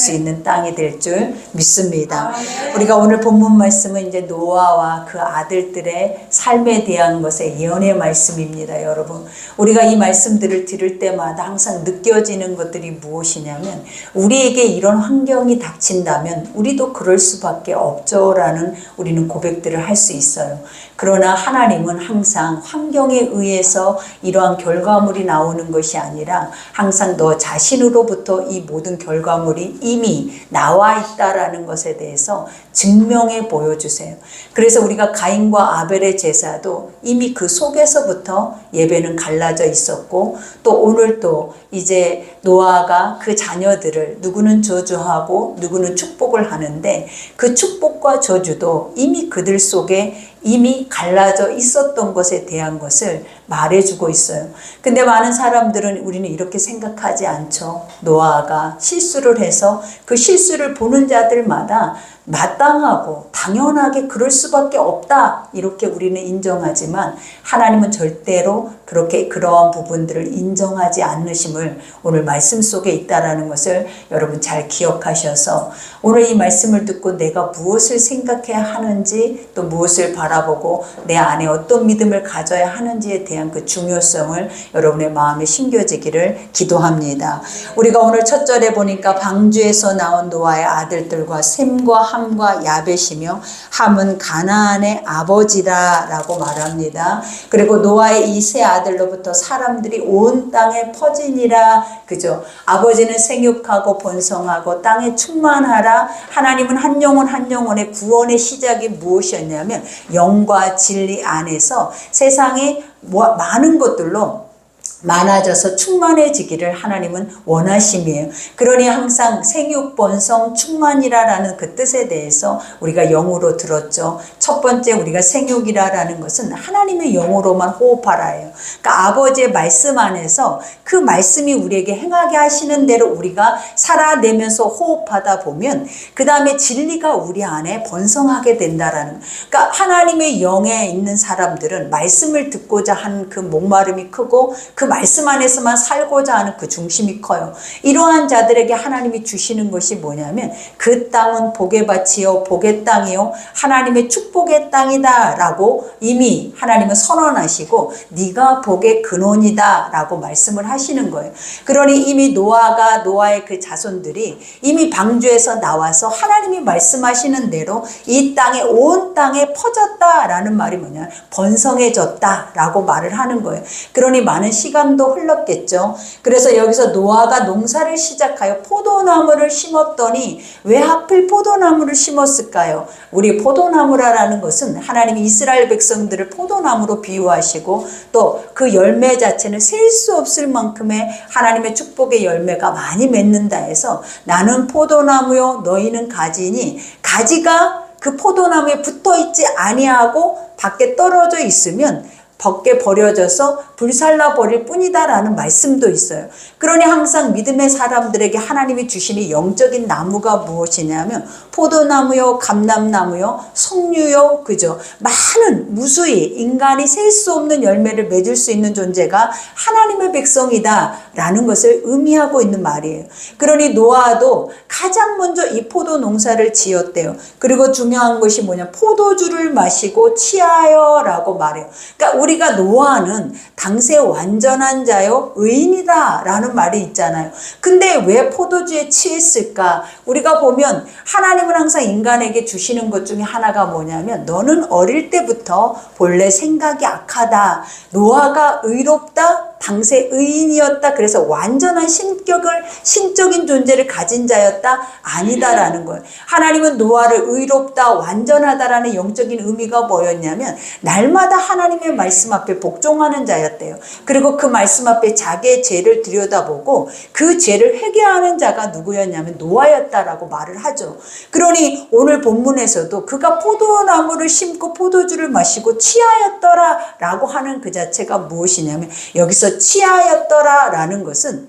수 있는 땅이 될 줄 믿습니다. 우리가 오늘 본문 말씀은 이제 노아와 그 아들들의 삶에 대한 것의 예언의 말씀입니다. 여러분, 우리가 이 말씀들을 들을 때마다 항상 느껴지는 것들이 무엇이냐면, 우리에게 이런 환경이 닥친다면 우리도 그럴 수밖에 없죠라는 우리는 고백들을 할 수 있어요. 그러나 하나님은 항상 환경에 의해서 이러한 결과물이 나오는 것이 아니라 항상 너 자신으로부터 이 모든 결과물이 이미 나와 있다라는 것에 대해서 증명해 보여주세요. 그래서 우리가 가인과 아벨의 제사도 이미 그 속에서부터 예배는 갈라져 있었고, 또 오늘 또 이제 노아가 그 자녀들을 누구는 저주하고 누구는 축복을 하는데, 그 축복과 저주도 이미 그들 속에 이미 갈라져 있었던 것에 대한 것을 말해주고 있어요. 근데 많은 사람들은 우리는 이렇게 생각하지 않죠. 노아가 실수를 해서 그 실수를 보는 자들마다 마땅하고 당연하게 그럴 수밖에 없다, 이렇게 우리는 인정하지만 하나님은 절대로 그렇게 그러한 부분들을 인정하지 않으심을 오늘 말씀 속에 있다라는 것을 여러분 잘 기억하셔서, 오늘 이 말씀을 듣고 내가 무엇을 생각해야 하는지, 또 무엇을 바라보고 내 안에 어떤 믿음을 가져야 하는지에 대한 그 중요성을 여러분의 마음에 심겨지기를 기도합니다. 우리가 오늘 첫 절에 보니까 방주에서 나온 노아의 아들들과 셈과 함과 야벳이며, 함은 가나안의 아버지다 라고 말합니다. 그리고 노아의 이 세 아들로부터 사람들이 온 땅에 퍼지니라. 그죠? 아버지는 생육하고 번성하고 땅에 충만하라. 하나님은 한 영혼 한 영혼의 구원의 시작이 무엇이었냐면 영과 진리 안에서 세상에 많은 것들로 많아져서 충만해지기를 하나님은 원하심이에요. 그러니 항상 생육, 번성, 충만이라라는 그 뜻에 대해서 우리가 영으로 들었죠. 첫 번째, 우리가 생육이라라는 것은 하나님의 영으로만 호흡하라예요. 그러니까 아버지의 말씀 안에서 그 말씀이 우리에게 행하게 하시는 대로 우리가 살아내면서 호흡하다 보면 그 다음에 진리가 우리 안에 번성하게 된다라는 거예요. 그러니까 하나님의 영에 있는 사람들은 말씀을 듣고자 하는 그 목마름이 크고, 그 말씀 안에서만 살고자 하는 그 중심이 커요. 이러한 자들에게 하나님이 주시는 것이 뭐냐면, 그 땅은 복의 밭이요 복의 땅이요 하나님의 축복의 땅이다 라고 이미 하나님은 선언하시고, 네가 복의 근원이다 라고 말씀을 하시는 거예요. 그러니 이미 노아의 그 자손들이 이미 방주에서 나와서 하나님이 말씀하시는 대로 이 땅에, 온 땅에 퍼졌다라는 말이 뭐냐, 번성해졌다 라고 말을 하는 거예요. 그러니 많은 시간도 흘렀겠죠. 그래서 여기서 노아가 농사를 시작하여 포도나무를 심었더니, 왜 하필 포도나무를 심었을까요? 우리 포도나무라는 것은 하나님이 이스라엘 백성들을 포도나무로 비유하시고, 또 그 열매 자체는 셀 수 없을 만큼의 하나님의 축복의 열매가 많이 맺는다 해서, 나는 포도나무요 너희는 가지니, 가지가 그 포도나무에 붙어 있지 아니하고 밖에 떨어져 있으면 벗게 버려져서 불살라 버릴 뿐이다라는 말씀도 있어요. 그러니 항상 믿음의 사람들에게 하나님이 주시는 영적인 나무가 무엇이냐면 포도나무요, 감람나무요, 석류요, 그죠? 많은 무수히 인간이 셀 수 없는 열매를 맺을 수 있는 존재가 하나님의 백성이다라는 것을 의미하고 있는 말이에요. 그러니 노아도 가장 먼저 이 포도 농사를 지었대요. 그리고 중요한 것이 뭐냐, 포도주를 마시고 취하여라고 말해요. 그러니까 우리가 노아는 당세 완전한 자요 의인이다 라는 말이 있잖아요. 근데 왜 포도주에 취했을까? 우리가 보면 하나님은 항상 인간에게 주시는 것 중에 하나가 뭐냐면, 너는 어릴 때부터 본래 생각이 악하다. 노아가 의롭다. 당세 의인이었다. 그래서 완전한 신적인 존재를 가진 자였다? 아니다라는 거예요. 하나님은 노아를 의롭다, 완전하다라는 영적인 의미가 뭐였냐면, 날마다 하나님의 말씀 앞에 복종하는 자였대요. 그리고 그 말씀 앞에 자기의 죄를 들여다보고 그 죄를 회개하는 자가 누구였냐면 노아였다라고 말을 하죠. 그러니 오늘 본문에서도 그가 포도나무를 심고 포도주를 마시고 취하였더라 라고 하는 그 자체가 무엇이냐면, 여기서 취하였더라 라는 것은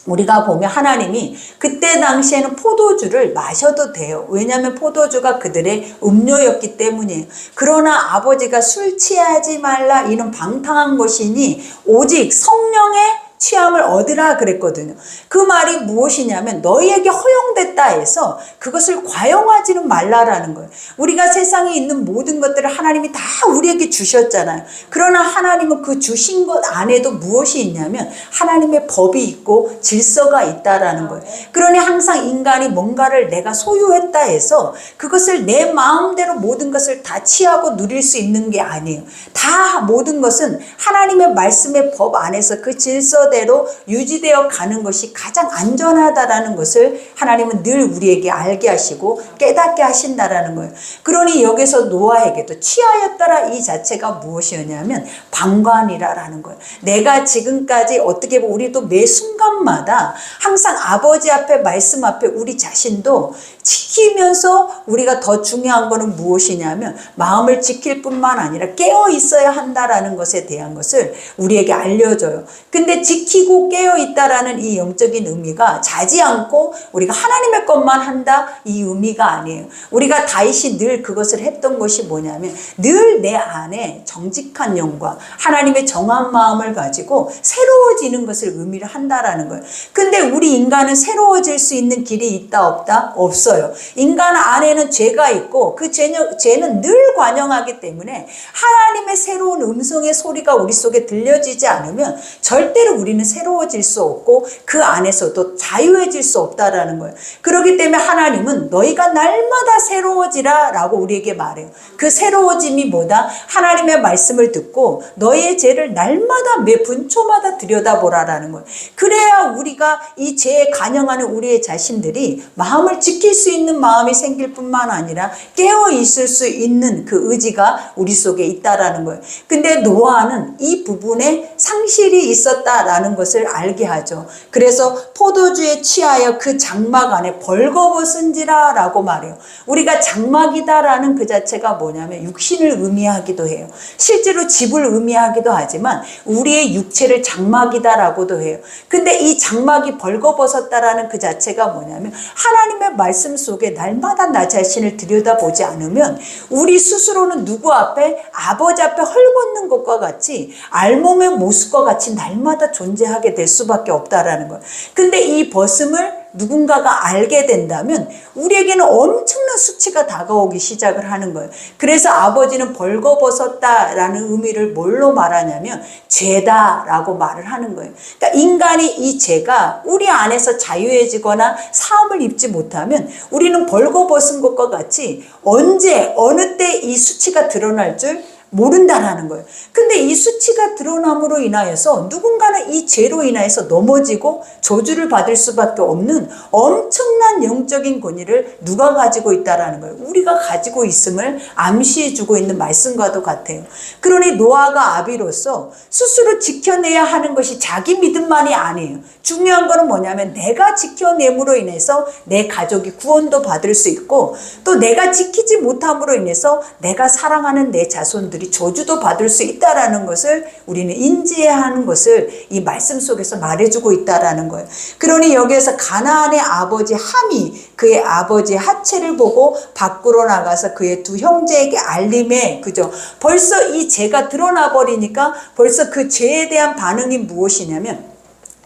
우리가 보면 하나님이 그때 당시에는 포도주를 마셔도 돼요. 왜냐하면 포도주가 그들의 음료였기 때문이에요. 그러나 아버지가 술 취하지 말라, 이는 방탕한 것이니 오직 성령의 취함을 얻으라 그랬거든요. 그 말이 무엇이냐면 너희에게 허용됐다 해서 그것을 과용하지는 말라라는 거예요. 우리가 세상에 있는 모든 것들을 하나님이 다 우리에게 주셨잖아요. 그러나 하나님은 그 주신 것 안에도 무엇이 있냐면 하나님의 법이 있고 질서가 있다라는 거예요. 그러니 항상 인간이 뭔가를 내가 소유했다 해서 그것을 내 마음대로 모든 것을 다 취하고 누릴 수 있는 게 아니에요. 다 모든 것은 하나님의 말씀의 법 안에서 그 질서대로 유지되어 가는 것이 가장 안전하다라는 것을 하나님은 늘 우리에게 알게 하시고 깨닫게 하신다라는 거예요. 그러니 여기서 노아에게도 취하였더라 이 자체가 무엇이었냐면 방관이라는 거예요. 내가 지금까지 어떻게 보면 우리도 매 순간마다 항상 아버지 앞에 말씀 앞에 우리 자신도 지키면서 우리가 더 중요한 거는 무엇이냐면 마음을 지킬 뿐만 아니라 깨어 있어야 한다라는 것에 대한 것을 우리에게 알려줘요. 근데 지키고 깨어 있다라는 이 영적인 의미가 자지 않고 우리가 하나님의 것만 한다 이 의미가 아니에요. 우리가 다윗이 늘 그것을 했던 것이 뭐냐면 늘 내 안에 정직한 영과 하나님의 정한 마음을 가지고 새로워지는 것을 의미를 한다라는 거예요. 근데 우리 인간은 새로워질 수 있는 길이 있다 없다? 없어요. 인간 안에는 죄가 있고 그 죄는 늘 관영하기 때문에 하나님의 새로운 음성의 소리가 우리 속에 들려지지 않으면 절대로 우리는 새로워질 수 없고 그 안에서도 자유해질 수 없다라는 거예요. 그렇기 때문에 하나님은 너희가 날마다 새로워지라 라고 우리에게 말해요. 그 새로워짐이 뭐다? 하나님의 말씀을 듣고 너희의 죄를 날마다 매 분초마다 들여다보라라는 거예요. 그래야 우리가 이 죄에 관영하는 우리의 자신들이 마음을 지킬 수 있는 마음이 생길 뿐만 아니라 깨어 있을 수 있는 그 의지가 우리 속에 있다라는 거예요. 근데 노아는 이 부분에 상실이 있었다라는 것을 알게 하죠. 그래서 포도주에 취하여 그 장막 안에 벌거벗은지라 라고 말해요. 우리가 장막이다라는 그 자체가 뭐냐면 육신을 의미하기도 해요. 실제로 집을 의미하기도 하지만 우리의 육체를 장막이다라고도 해요. 근데 이 장막이 벌거벗었다라는 그 자체가 뭐냐면 하나님의 말씀 속에 날마다 나 자신을 들여다보지 않으면 우리 스스로는 누구 앞에 아버지 앞에 헐벗는 것과 같이 알몸의 모습과 같이 날마다 존재하게 될 수밖에 없다라는 거예요. 근데 이 벗음을 누군가가 알게 된다면 우리에게는 엄청난 수치가 다가오기 시작을 하는 거예요. 그래서 아버지는 벌거벗었다라는 의미를 뭘로 말하냐면 죄다라고 말을 하는 거예요. 그러니까 인간이 이 죄가 우리 안에서 자유해지거나 사함을 입지 못하면 우리는 벌거벗은 것과 같이 언제 어느 때 이 수치가 드러날 줄 모른다라는 거예요. 근데 이 수치가 드러남으로 인하여서 누군가는 이 죄로 인하여서 넘어지고 저주를 받을 수밖에 없는 엄청난 영적인 권위를 누가 가지고 있다라는 거예요. 우리가 가지고 있음을 암시해주고 있는 말씀과도 같아요. 그러니 노아가 아비로서 스스로 지켜내야 하는 것이 자기 믿음만이 아니에요. 중요한 거는 뭐냐면 내가 지켜냄으로 인해서 내 가족이 구원도 받을 수 있고 또 내가 지키지 못함으로 인해서 내가 사랑하는 내 자손들이 저주도 받을 수 있다라는 것을 우리는 인지해야 하는 것을 이 말씀 속에서 말해주고 있다라는 거예요. 그러니 여기에서 가나안의 아버지 함이 그의 아버지의 하체를 보고 밖으로 나가서 그의 두 형제에게 알림해 그죠. 벌써 이 죄가 드러나 버리니까 벌써 그 죄에 대한 반응이 무엇이냐면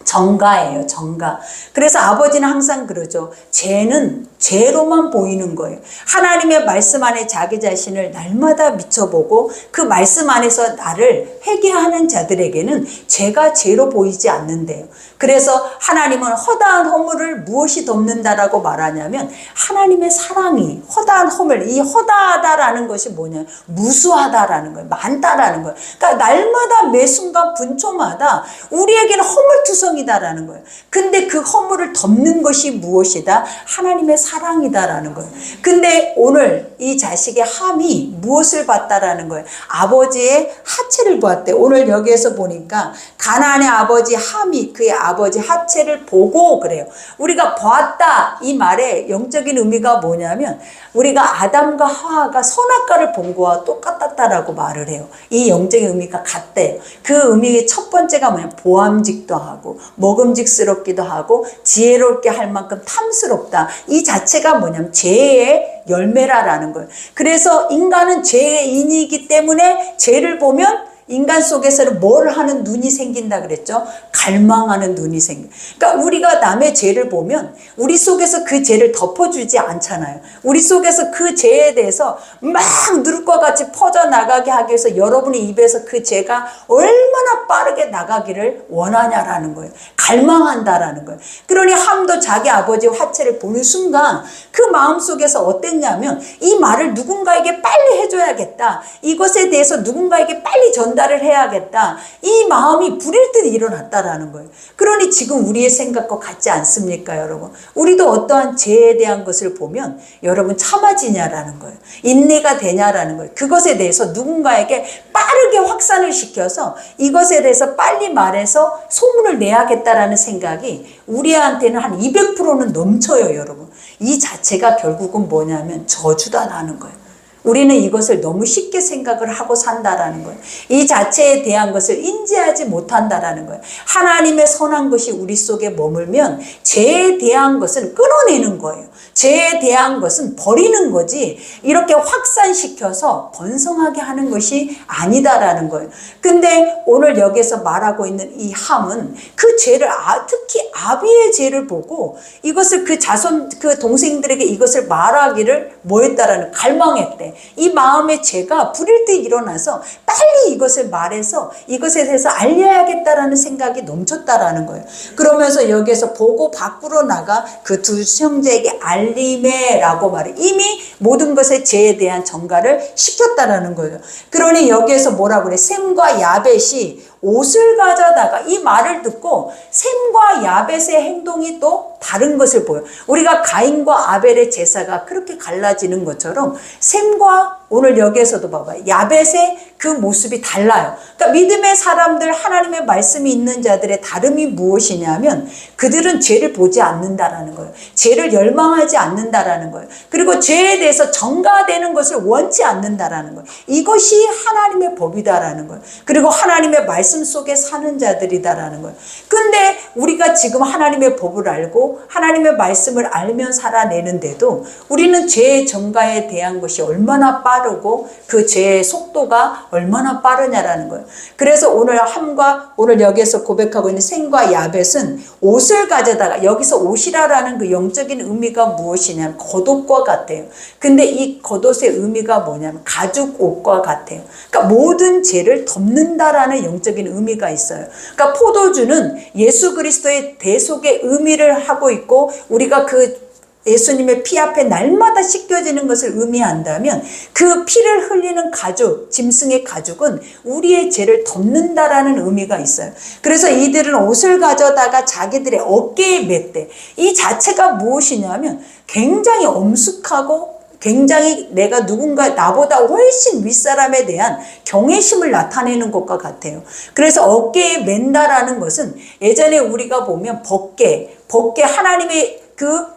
정가예요. 정가. 그래서 아버지는 항상 그러죠. 죄는 죄로만 보이는 거예요. 하나님의 말씀 안에 자기 자신을 날마다 비춰보고 그 말씀 안에서 나를 회개하는 자들에게는 죄가 죄로 보이지 않는데요. 그래서 하나님은 허다한 허물을 무엇이 덮는다라고 말하냐면 하나님의 사랑이 허다한 허물, 이 허다하다라는 것이 뭐냐? 무수하다라는 거예요. 많다라는 거예요. 그러니까 날마다 매 순간 분초마다 우리에게는 허물투성이다라는 거예요. 근데 그 허물을 덮는 것이 무엇이다? 하나님의 사랑이다라는 거예요. 근데 오늘 이 자식의 함이 무엇을 봤다라는 거예요? 아버지의 하체를 보았대. 오늘 여기에서 보니까 가나안의 아버지 함이 그의 아버지 하체를 보고 그래요. 우리가 보았다 이 말의 영적인 의미가 뭐냐면 우리가 아담과 하와가 선악과를 본 거와 똑같았다라고 말을 해요. 이 영적인 의미가 같대요. 그 의미의 첫 번째가 뭐냐면 보암직도 하고 먹음직스럽기도 하고 지혜롭게 할 만큼 탐스럽다. 이 자체가 뭐냐면 죄의 열매라는 거예요. 그래서 인간은 죄의 인이기 때문에 죄를 보면 인간 속에서는 뭘 하는 눈이 생긴다 그랬죠? 갈망하는 눈이 생겨. 그러니까 우리가 남의 죄를 보면 우리 속에서 그 죄를 덮어주지 않잖아요. 우리 속에서 그 죄에 대해서 막 누룩과 같이 퍼져나가게 하기 위해서 여러분의 입에서 그 죄가 얼마나 빠르게 나가기를 원하냐라는 거예요. 갈망한다라는 거예요. 그러니 함도 자기 아버지의 화채를 보는 순간 그 마음속에서 어땠냐면 이 말을 누군가에게 빨리 해줘야겠다. 이것에 대해서 누군가에게 빨리 전달을 해야겠다. 이 마음이 불일 듯 일어났다라는 거예요. 그러니 지금 우리의 생각과 같지 않습니까, 여러분? 우리도 어떠한 죄에 대한 것을 보면 여러분 참아지냐라는 거예요. 인내가 되냐라는 거예요. 그것에 대해서 누군가에게 빠르게 확산을 시켜서 이것에 대해서 빨리 말해서 소문을 내야겠다라는 생각이 우리한테는 한 200%는 넘쳐요, 여러분. 이 자체가 결국은 뭐냐면 저주다라는 거예요. 우리는 이것을 너무 쉽게 생각을 하고 산다라는 거예요. 이 자체에 대한 것을 인지하지 못한다라는 거예요. 하나님의 선한 것이 우리 속에 머물면 죄에 대한 것은 끊어내는 거예요. 죄에 대한 것은 버리는 거지 이렇게 확산시켜서 번성하게 하는 것이 아니다라는 거예요. 근데 오늘 여기서 말하고 있는 이 함은 그 죄를 특히 아비의 죄를 보고 이것을 그 자손 그 동생들에게 이것을 말하기를 뭐했다라는 갈망했대. 이 마음의 죄가 불일 듯 일어나서 빨리 이것을 말해서 이것에 대해서 알려야겠다라는 생각이 넘쳤다라는 거예요. 그러면서 여기에서 보고 밖으로 나가 그 두 형제에게 알림해라고 말해. 이미 모든 것의 죄에 대한 전가를 시켰다라는 거예요. 그러니 여기에서 뭐라고 그래? 셈과 야벳이 옷을 가져다가 이 말을 듣고 셈과 야벳의 행동이 또 다른 것을 보여. 우리가 가인과 아벨의 제사가 그렇게 갈라지는 것처럼 셈과 오늘 여기에서도 봐봐요. 야벳의 그 모습이 달라요. 그러니까 믿음의 사람들 하나님의 말씀이 있는 자들의 다름이 무엇이냐면 그들은 죄를 보지 않는다라는 거예요. 죄를 열망하지 않는다라는 거예요. 그리고 죄에 대해서 전가되는 것을 원치 않는다라는 거예요. 이것이 하나님의 법이다라는 거예요. 그리고 하나님의 말씀 속에 사는 자들이다라는 거예요. 근데 우리가 지금 하나님의 법을 알고 하나님의 말씀을 알면 살아내는데도 우리는 죄의 전가에 대한 것이 얼마나 빠르고 그 죄의 속도가 얼마나 빠르냐라는 거예요. 그래서 오늘 함과 오늘 여기에서 고백하고 있는 셈과 야벳은 옷을 가져다가 여기서 옷이라는 그 영적인 의미가 무엇이냐면 겉옷과 같아요. 근데 이 겉옷의 의미가 뭐냐면 가죽 옷과 같아요. 그러니까 모든 죄를 덮는다라는 영적인 의미가 있어요. 그러니까 포도주는 예수 그리스도의 대속의 의미를 하고 있고 우리가 그 예수님의 피 앞에 날마다 씻겨지는 것을 의미한다면 그 피를 흘리는 가죽, 짐승의 가죽은 우리의 죄를 덮는다라는 의미가 있어요. 그래서 이들은 옷을 가져다가 자기들의 어깨에 맸대. 이 자체가 무엇이냐면 굉장히 엄숙하고 굉장히 내가 누군가 나보다 훨씬 윗사람에 대한 경외심을 나타내는 것과 같아요. 그래서 어깨에 맨다라는 것은 예전에 우리가 보면 법궤 하나님의 그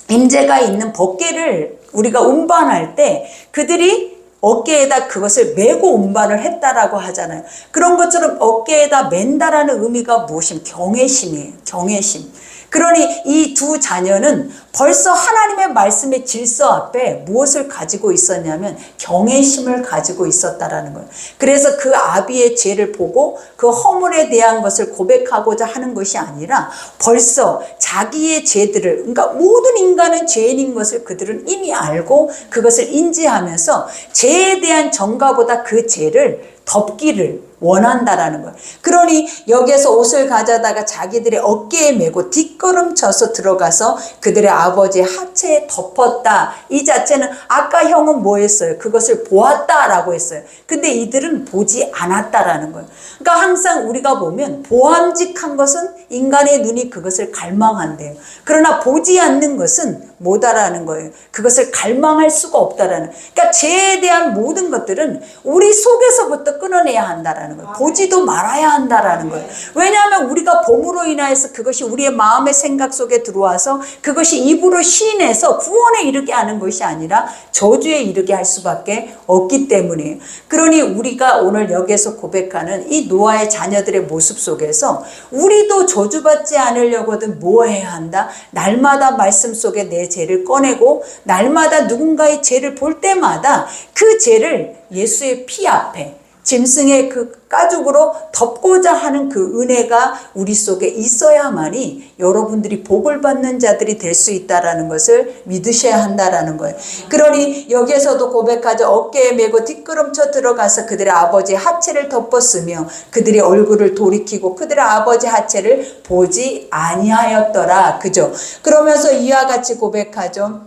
임재가 있는 법궤를 우리가 운반할 때 그들이 어깨에다 그것을 메고 운반을 했다라고 하잖아요. 그런 것처럼 어깨에다 맨다라는 의미가 무엇이면 경외심이에요. 경외심. 그러니 이 두 자녀는 벌써 하나님의 말씀의 질서 앞에 무엇을 가지고 있었냐면 경외심을 가지고 있었다라는 거예요. 그래서 그 아비의 죄를 보고 그 허물에 대한 것을 고백하고자 하는 것이 아니라 벌써 자기의 죄들을 그러니까 모든 인간은 죄인인 것을 그들은 이미 알고 그것을 인지하면서 죄에 대한 전가보다 그 죄를 덮기를 원한다라는 거예요. 그러니 여기에서 옷을 가져다가 자기들의 어깨에 메고 뒷걸음쳐서 들어가서 그들의 아버지의 하체에 덮었다. 이 자체는 아까 형은 뭐 했어요? 그것을 보았다라고 했어요. 근데 이들은 보지 않았다라는 거예요. 그러니까 항상 우리가 보면 보암직한 것은 인간의 눈이 그것을 갈망한대요. 그러나 보지 않는 것은 뭐다라는 거예요. 그것을 갈망할 수가 없다라는. 그러니까 죄에 대한 모든 것들은 우리 속에서부터 끊어내야 한다라는 거예요. 보지도 말아야 한다라는 거예요. 왜냐하면 우리가 범으로 인하여서 그것이 우리의 마음의 생각 속에 들어와서 그것이 입으로 시인해서 구원에 이르게 하는 것이 아니라 저주에 이르게 할 수밖에 없기 때문이에요. 그러니 우리가 오늘 여기에서 고백하는 이 노아의 자녀들의 모습 속에서 우리도 저주받지 않으려거든 뭐 해야 한다? 날마다 말씀 속에 내 죄를 꺼내고 날마다 누군가의 죄를 볼 때마다 그 죄를 예수의 피 앞에 짐승의 그 가죽으로 덮고자 하는 그 은혜가 우리 속에 있어야만이 여러분들이 복을 받는 자들이 될 수 있다라는 것을 믿으셔야 한다라는 거예요. 그러니 여기에서도 고백하죠. 어깨에 메고 뒷걸음쳐 들어가서 그들의 아버지의 하체를 덮었으며 그들의 얼굴을 돌이키고 그들의 아버지 하체를 보지 아니하였더라. 그죠? 그러면서 이와 같이 고백하죠.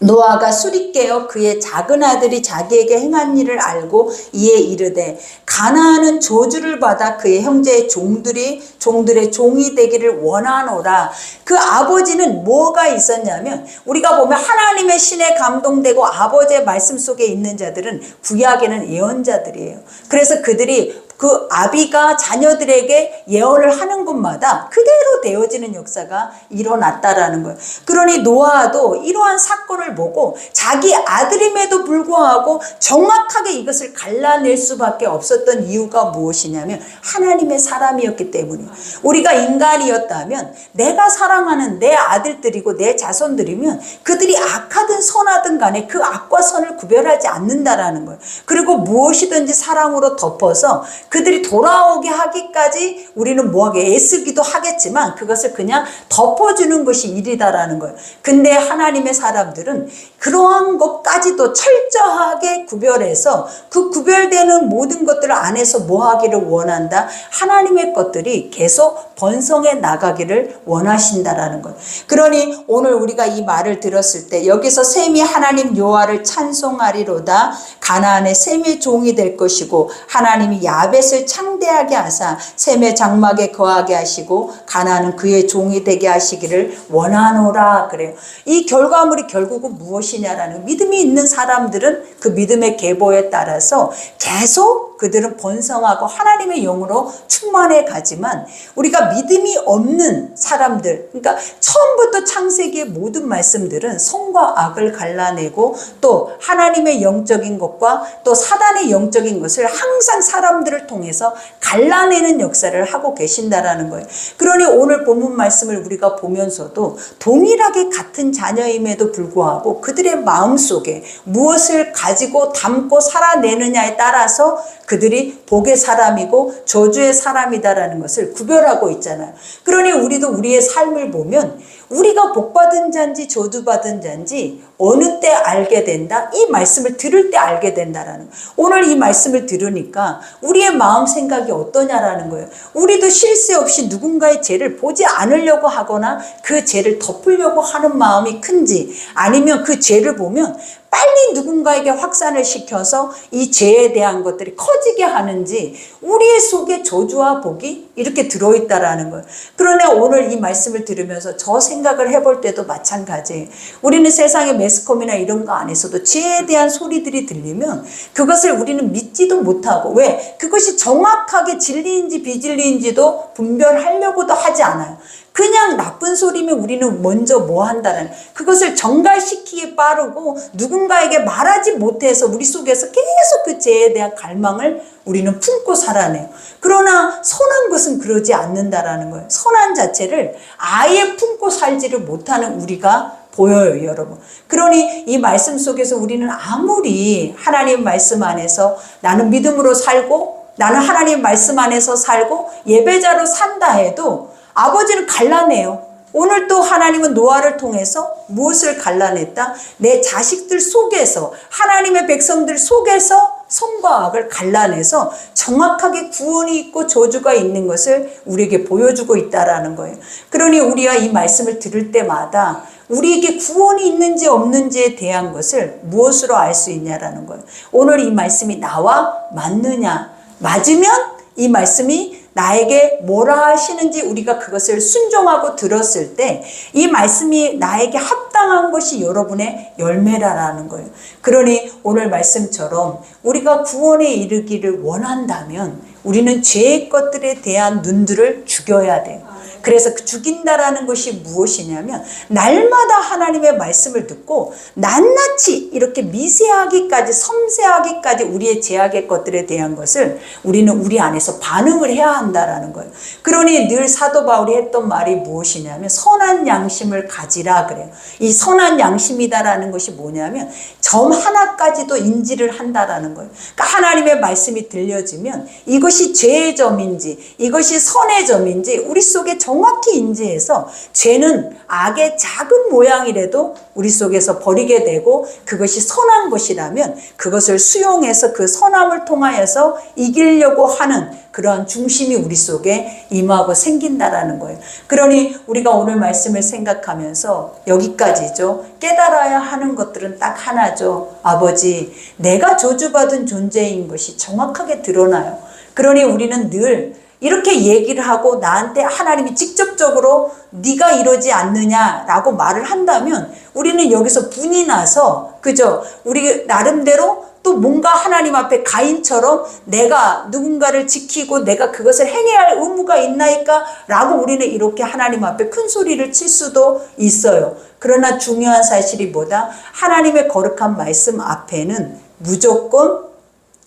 노아가 술이 깨어 그의 작은 아들이 자기에게 행한 일을 알고 이에 이르되 가나안은 저주를 받아 그의 형제의 종들의 종이 되기를 원하노라. 그 아버지는 뭐가 있었냐면, 우리가 보면 하나님의 신에 감동되고 아버지의 말씀 속에 있는 자들은 구약에는 예언자들이에요. 그래서 그들이 그 아비가 자녀들에게 예언을 하는 곳마다 그대로 되어지는 역사가 일어났다라는 거예요. 그러니 노아도 이러한 사건을 보고 자기 아들임에도 불구하고 정확하게 이것을 갈라낼 수밖에 없었던 이유가 무엇이냐면 하나님의 사람이었기 때문이에요. 우리가 인간이었다면 내가 사랑하는 내 아들들이고 내 자손들이면 그들이 악하든 선하든 간에 그 악과 선을 구별하지 않는다라는 거예요. 그리고 무엇이든지 사랑으로 덮어서 그들이 돌아오게 하기까지 우리는 뭐하게 애쓰기도 하겠지만 그것을 그냥 덮어주는 것이 일이다라는 거예요. 근데 하나님의 사람들은 그러한 것까지도 철저하게 구별해서 그 구별되는 모든 것들 안에서 뭐하기를 원한다? 하나님의 것들이 계속 번성해 나가기를 원하신다라는 거예요. 그러니 오늘 우리가 이 말을 들었을 때 여기서 셈이 하나님 여호와를 찬송하리로다. 가나안의 셈의 종이 될 것이고 하나님이 야벳을 창대하게 하사 셈의 장막에 거하게 하시고 가나안은 그의 종이 되게 하시기를 원하노라. 그래요. 이 결과물이 결국은 무엇이냐라는, 믿음이 있는 사람들은 그 믿음의 계보에 따라서 계속 그들은 번성하고 하나님의 영으로 충만해 가지만, 우리가 믿음이 없는 사람들, 그러니까 처음부터 창세기의 모든 말씀들은 선과 악을 갈라내고 또 하나님의 영적인 것과 또 사단의 영적인 것을 항상 사람들을 통해서 갈라내는 역사를 하고 계신다라는 거예요. 그러니 오늘 본문 말씀을 우리가 보면서도 동일하게 같은 자녀임에도 불구하고 그들의 마음속에 무엇을 가지고 담고 살아내느냐에 따라서 그들이 복의 사람이고 저주의 사람이다라는 것을 구별하고 있잖아요. 그러니 우리도 우리의 삶을 보면 우리가 복받은 자인지 저주받은 자인지 어느 때 알게 된다? 이 말씀을 들을 때 알게 된다라는 거예요. 오늘 이 말씀을 들으니까 우리의 마음 생각이 어떠냐라는 거예요. 우리도 쉴 새 없이 누군가의 죄를 보지 않으려고 하거나 그 죄를 덮으려고 하는 마음이 큰지, 아니면 그 죄를 보면 빨리 누군가에게 확산을 시켜서 이 죄에 대한 것들이 커지게 하는지, 우리의 속에 저주와 복이 이렇게 들어있다라는 거예요. 그러나 오늘 이 말씀을 들으면서 저 생각을 해볼 때도 마찬가지예요. 우리는 세상의 매스컴이나 이런 거 안에서도 죄에 대한 소리들이 들리면 그것을 우리는 믿지도 못하고, 왜? 그것이 정확하게 진리인지 비진리인지도 분별하려고도 하지 않아요. 그냥 나쁜 소리면 우리는 먼저 뭐 한다는, 그것을 정갈시키기에 빠르고 누군가에게 말하지 못해서 우리 속에서 계속 그 죄에 대한 갈망을 우리는 품고 살아내요. 그러나 선한 것은 그러지 않는다라는 거예요. 선한 자체를 아예 품고 살지를 못하는 우리가 보여요, 여러분. 그러니 이 말씀 속에서 우리는 아무리 하나님 말씀 안에서 나는 믿음으로 살고 나는 하나님 말씀 안에서 살고 예배자로 산다 해도 아버지는 갈라내요. 오늘 또 하나님은 노아를 통해서 무엇을 갈라냈다? 내 자식들 속에서, 하나님의 백성들 속에서 선과 악을 갈라내서 정확하게 구원이 있고 저주가 있는 것을 우리에게 보여주고 있다라는 거예요. 그러니 우리가 이 말씀을 들을 때마다 우리에게 구원이 있는지 없는지에 대한 것을 무엇으로 알 수 있냐라는 거예요. 오늘 이 말씀이 나와 맞느냐? 맞으면 이 말씀이 나에게 뭐라 하시는지 우리가 그것을 순종하고 들었을 때 이 말씀이 나에게 합당한 것이 여러분의 열매라는 거예요. 그러니 오늘 말씀처럼 우리가 구원에 이르기를 원한다면 우리는 죄의 것들에 대한 눈들을 죽여야 돼요. 그래서 죽인다라는 것이 무엇이냐면 날마다 하나님의 말씀을 듣고 낱낱이 이렇게 미세하기까지 섬세하기까지 우리의 제약의 것들에 대한 것을 우리는 우리 안에서 반응을 해야 한다라는 거예요. 그러니 늘 사도 바울이 했던 말이 무엇이냐면 선한 양심을 가지라 그래요. 이 선한 양심이다라는 것이 뭐냐면 점 하나까지도 인지를 한다라는 거예요. 그러니까 하나님의 말씀이 들려지면 이것이 죄의 점인지 이것이 선의 점인지 우리 속에 정확히 인지해서 죄는 악의 작은 모양이라도 우리 속에서 버리게 되고 그것이 선한 것이라면 그것을 수용해서 그 선함을 통하여서 이기려고 하는 그런 중심이 우리 속에 임하고 생긴다라는 거예요. 그러니 우리가 오늘 말씀을 생각하면서 여기까지죠. 깨달아야 하는 것들은 딱 하나죠. 아버지, 내가 저주받은 존재인 것이 정확하게 드러나요. 그러니 우리는 늘 이렇게 얘기를 하고 나한테 하나님이 직접적으로 네가 이러지 않느냐라고 말을 한다면 우리는 여기서 분이 나서 그죠? 우리 나름대로 또 뭔가 하나님 앞에 가인처럼 내가 누군가를 지키고 내가 그것을 행해야 할 의무가 있나이까? 라고 우리는 이렇게 하나님 앞에 큰 소리를 칠 수도 있어요. 그러나 중요한 사실이 뭐다? 하나님의 거룩한 말씀 앞에는 무조건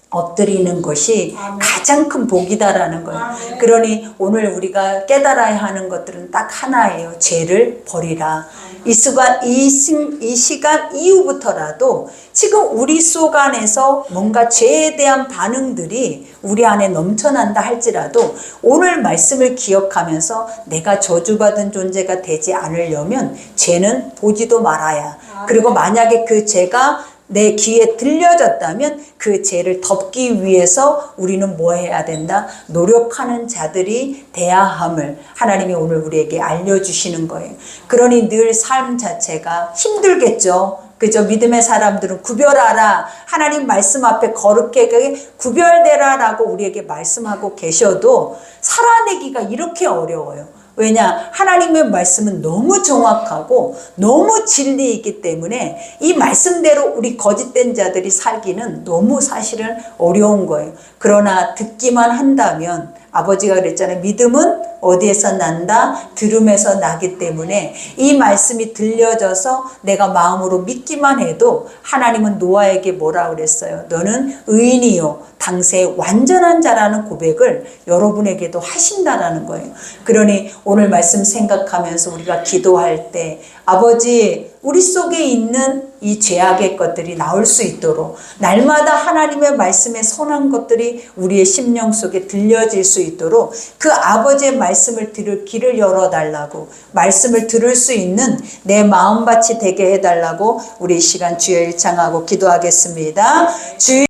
엎드리는 것이 가장 큰 복이다라는 거예요. 그러니 오늘 우리가 깨달아야 하는 것들은 딱 하나예요. 죄를 버리라. 이 시간 이후부터라도 지금 우리 속 안에서 뭔가 죄에 대한 반응들이 우리 안에 넘쳐난다 할지라도 오늘 말씀을 기억하면서 내가 저주받은 존재가 되지 않으려면 죄는 보지도 말아야. 그리고 만약에 그 죄가 내 귀에 들려졌다면 그 죄를 덮기 위해서 우리는 뭐 해야 된다? 노력하는 자들이 돼야 함을 하나님이 오늘 우리에게 알려주시는 거예요. 그러니 늘 삶 자체가 힘들겠죠. 그죠? 믿음의 사람들은 구별하라. 하나님 말씀 앞에 거룩하게 구별되라 라고 우리에게 말씀하고 계셔도 살아내기가 이렇게 어려워요. 왜냐? 하나님의 말씀은 너무 정확하고 너무 진리이기 때문에 이 말씀대로 우리 거짓된 자들이 살기는 너무 사실은 어려운 거예요. 그러나 듣기만 한다면 아버지가 그랬잖아요. 믿음은 어디에서 난다? 들음에서 나기 때문에 이 말씀이 들려져서 내가 마음으로 믿기만 해도 하나님은 노아에게 뭐라 그랬어요? 너는 의인이요 당세 완전한 자라는 고백을 여러분에게도 하신다라는 거예요. 그러니 오늘 말씀 생각하면서 우리가 기도할 때 아버지 우리 속에 있는 이 죄악의 것들이 나올 수 있도록 날마다 하나님의 말씀에 선한 것들이 우리의 심령 속에 들려질 수 있도록 그 아버지의 말씀을 들을 길을 열어달라고 말씀을 들을 수 있는 내 마음밭이 되게 해달라고 우리 이 시간 주여 일창하고 기도하겠습니다. 주여